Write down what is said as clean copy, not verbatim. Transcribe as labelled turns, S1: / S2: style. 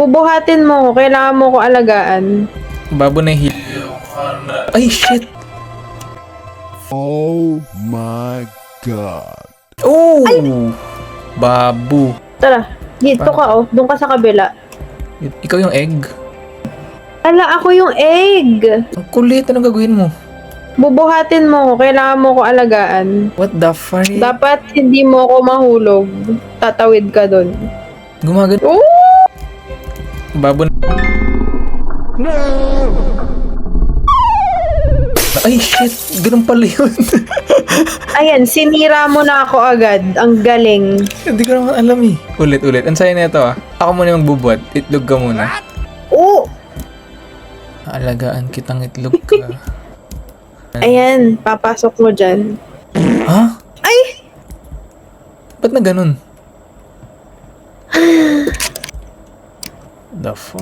S1: Bubuhatin mo ko. Kailangan mo ko alagaan.
S2: Babo na hil... Ay, shit!
S3: Oh my God.
S2: Oh! Babu.
S1: Tara, dito ka oh. Doon ka sa kabila.
S2: Ikaw yung egg?
S1: Ala, ako yung egg.
S2: Ang kulit. Anong gagawin mo?
S1: Bubuhatin mo ko. Kailangan mo ko alagaan.
S2: What the fuck?
S1: Dapat hindi mo ko mahulog. Tatawid ka doon.
S2: Gumagan...
S1: Oh!
S2: Babo na... Ay, shit! Ganun pala yun.
S1: Ayan, sinira mo na ako agad. Ang galing.
S2: Hindi ko naman alam eh. Ulit. Ang sayo na ito ah. Ako muna yung magbubuhat. Itlog ka muna.
S1: Oh!
S2: Aalagaan kitang itlog ka.
S1: Ayan, papasok mo dyan.
S2: Ha?
S1: Ay!
S2: Ba't na ganun? The fuck?